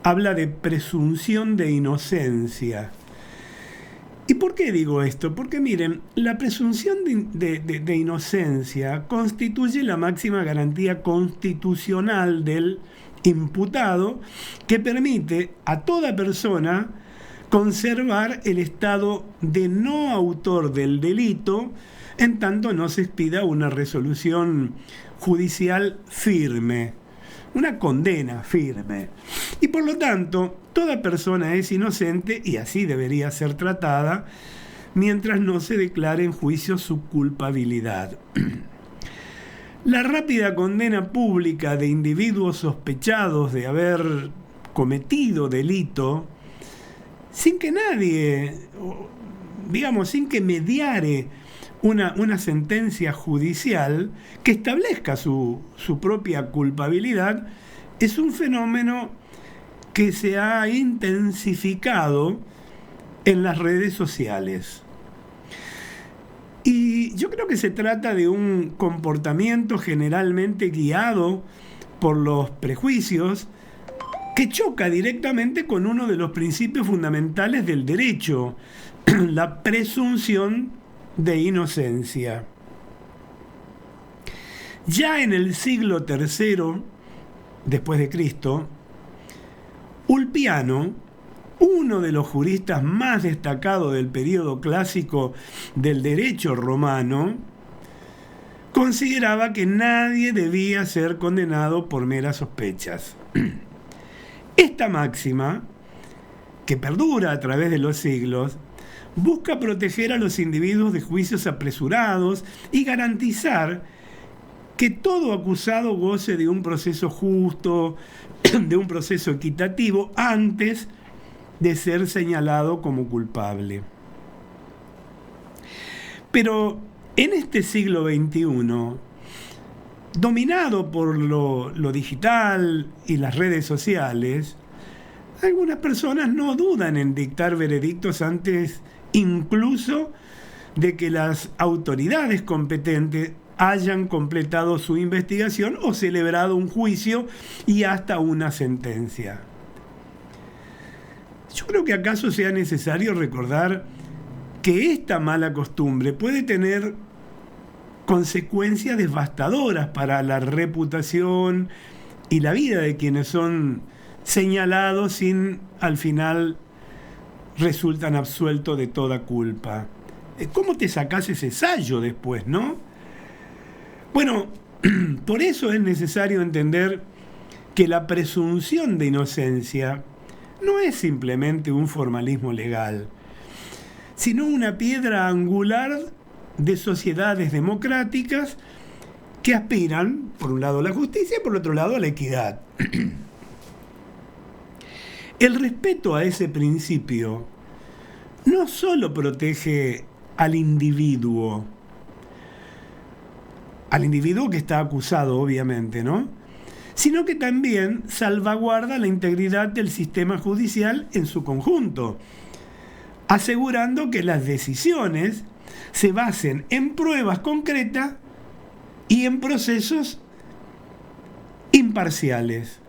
habla de presunción de inocencia. ¿Y por qué digo esto? Porque miren, la presunción de inocencia constituye la máxima garantía constitucional del imputado que permite a toda persona conservar el estado de no autor del delito en tanto no se expida una resolución judicial firme, una condena firme. Y por lo tanto, toda persona es inocente y así debería ser tratada mientras no se declare en juicio su culpabilidad. La rápida condena pública de individuos sospechados de haber cometido delito, sin que nadie, digamos, sin que mediare una sentencia judicial que establezca su propia culpabilidad, es un fenómeno que se ha intensificado en las redes sociales. Y yo creo que se trata de un comportamiento generalmente guiado por los prejuicios que choca directamente con uno de los principios fundamentales del derecho, la presunción de inocencia. Ya en el siglo III después de Cristo, Ulpiano, uno de los juristas más destacados del período clásico del derecho romano, consideraba que nadie debía ser condenado por meras sospechas. Esta máxima, que perdura a través de los siglos, busca proteger a los individuos de juicios apresurados y garantizar que todo acusado goce de un proceso justo, de un proceso equitativo, antes de ser señalado como culpable. Pero en este siglo XXI, dominado por lo digital y las redes sociales, algunas personas no dudan en dictar veredictos antes incluso de que las autoridades competentes hayan completado su investigación o celebrado un juicio y hasta una sentencia. Yo creo que acaso sea necesario recordar que esta mala costumbre puede tener consecuencias devastadoras para la reputación y la vida de quienes son señalados sin al final resultan absueltos de toda culpa. ¿Cómo te sacás ese sallo después, no? Bueno, por eso es necesario entender que la presunción de inocencia no es simplemente un formalismo legal, sino una piedra angular de sociedades democráticas que aspiran, por un lado, a la justicia y por otro lado, a la equidad. El respeto a ese principio no solo protege al individuo que está acusado, obviamente, ¿no?, sino que también salvaguarda la integridad del sistema judicial en su conjunto, asegurando que las decisiones se basen en pruebas concretas y en procesos imparciales,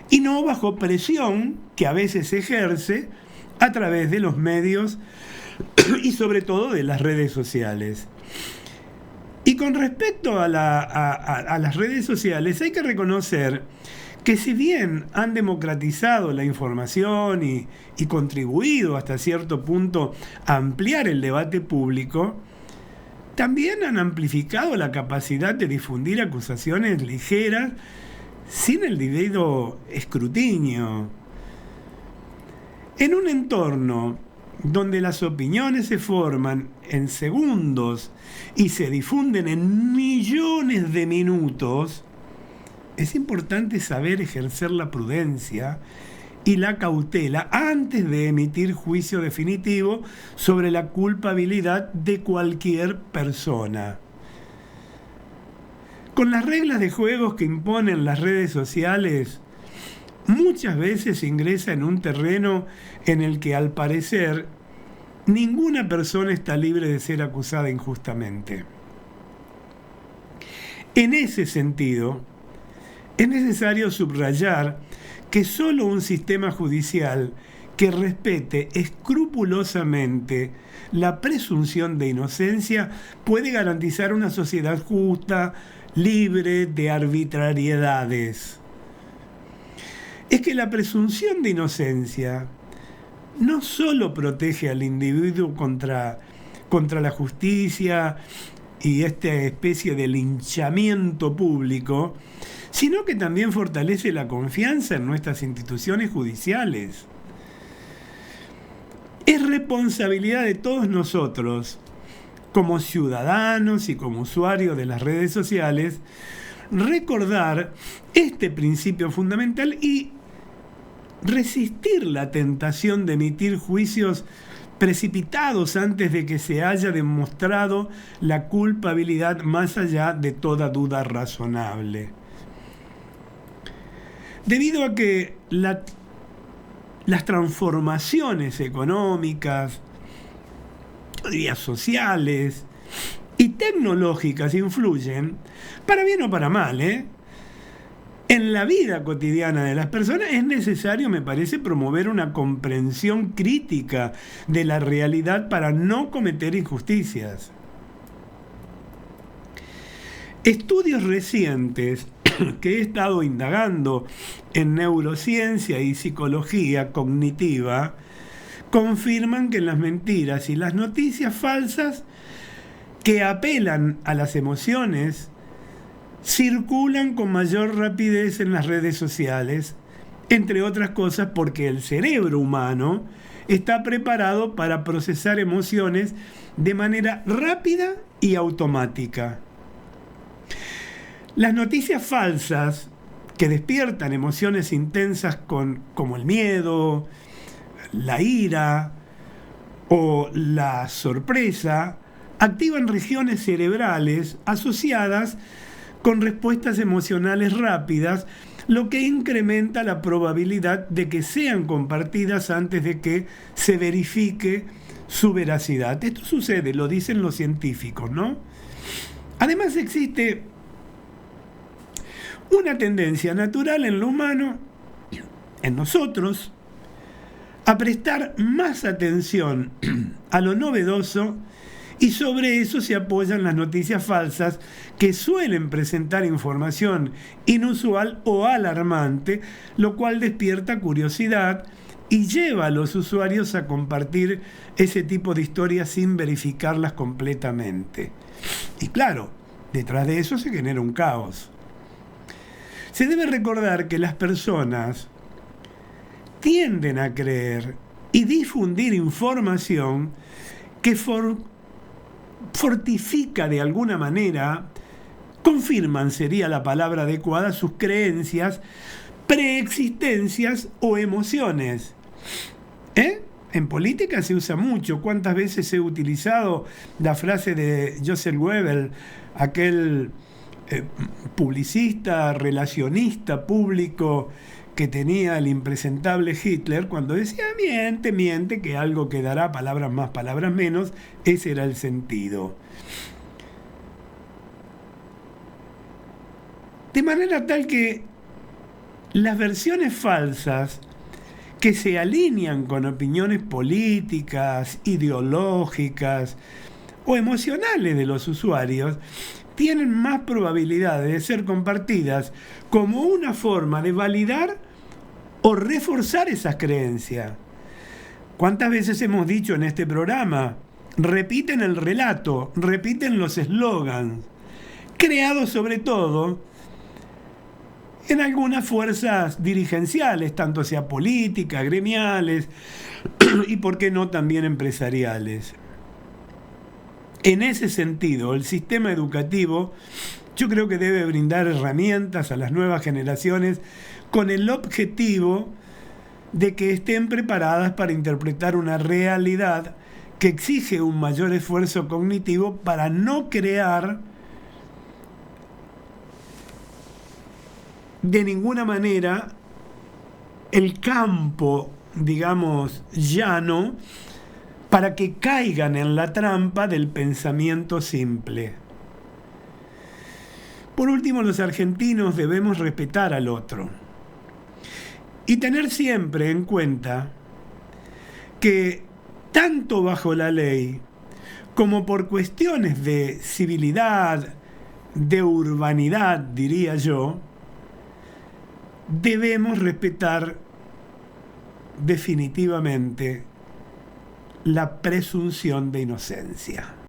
y no bajo presión que a veces se ejerce a través de los medios y sobre todo de las redes sociales. Y con respecto a las redes sociales, hay que reconocer que si bien han democratizado la información y contribuido hasta cierto punto a ampliar el debate público, también han amplificado la capacidad de difundir acusaciones ligeras sin el debido escrutinio. En un entorno donde las opiniones se forman en segundos y se difunden en millones de minutos, es importante saber ejercer la prudencia y la cautela antes de emitir juicio definitivo sobre la culpabilidad de cualquier persona. Con las reglas de juegos que imponen las redes sociales, muchas veces se ingresa en un terreno en el que, al parecer, ninguna persona está libre de ser acusada injustamente. En ese sentido, es necesario subrayar que solo un sistema judicial que respete escrupulosamente la presunción de inocencia puede garantizar una sociedad justa, libre de arbitrariedades. Es que la presunción de inocencia no solo protege al individuo contra la justicia y esta especie de linchamiento público, sino que también fortalece la confianza en nuestras instituciones judiciales. Es responsabilidad de todos nosotros, como ciudadanos y como usuarios de las redes sociales, recordar este principio fundamental y resistir la tentación de emitir juicios precipitados antes de que se haya demostrado la culpabilidad más allá de toda duda razonable. Debido a que las transformaciones económicas, yo diría sociales y tecnológicas influyen, para bien o para mal, en la vida cotidiana de las personas, es necesario, me parece, promover una comprensión crítica de la realidad para no cometer injusticias. Estudios recientes que he estado indagando en neurociencia y psicología cognitiva confirman que las mentiras y las noticias falsas que apelan a las emociones circulan con mayor rapidez en las redes sociales, entre otras cosas porque el cerebro humano está preparado para procesar emociones de manera rápida y automática. Las noticias falsas que despiertan emociones intensas como el miedo, la ira o la sorpresa, activan regiones cerebrales asociadas con respuestas emocionales rápidas, lo que incrementa la probabilidad de que sean compartidas antes de que se verifique su veracidad. Esto sucede, lo dicen los científicos, ¿no? Además existe una tendencia natural en lo humano, en nosotros, a prestar más atención a lo novedoso, y sobre eso se apoyan las noticias falsas que suelen presentar información inusual o alarmante, lo cual despierta curiosidad y lleva a los usuarios a compartir ese tipo de historias sin verificarlas completamente. Y claro, detrás de eso se genera un caos. Se debe recordar que las personas tienden a creer y difundir información que fortifica de alguna manera, confirman, sería la palabra adecuada, sus creencias, preexistencias o emociones. En política se usa mucho. ¿Cuántas veces he utilizado la frase de Joseph Goebbels, aquel publicista, relacionista público que tenía el impresentable Hitler, cuando decía miente, que algo quedará, palabras más, palabras menos? Ese era el sentido. De manera tal que las versiones falsas que se alinean con opiniones políticas, ideológicas o emocionales de los usuarios tienen más probabilidades de ser compartidas como una forma de validar o reforzar esas creencias. ¿Cuántas veces hemos dicho en este programa? Repiten el relato, repiten los eslogans, creados sobre todo en algunas fuerzas dirigenciales, tanto sea políticas, gremiales y, por qué no, también empresariales. En ese sentido, el sistema educativo, yo creo que debe brindar herramientas a las nuevas generaciones con el objetivo de que estén preparadas para interpretar una realidad que exige un mayor esfuerzo cognitivo para no crear de ninguna manera el campo, digamos, llano, para que caigan en la trampa del pensamiento simple. Por último, los argentinos debemos respetar al otro. Y tener siempre en cuenta que tanto bajo la ley como por cuestiones de civilidad, de urbanidad, diría yo, debemos respetar definitivamente la presunción de inocencia.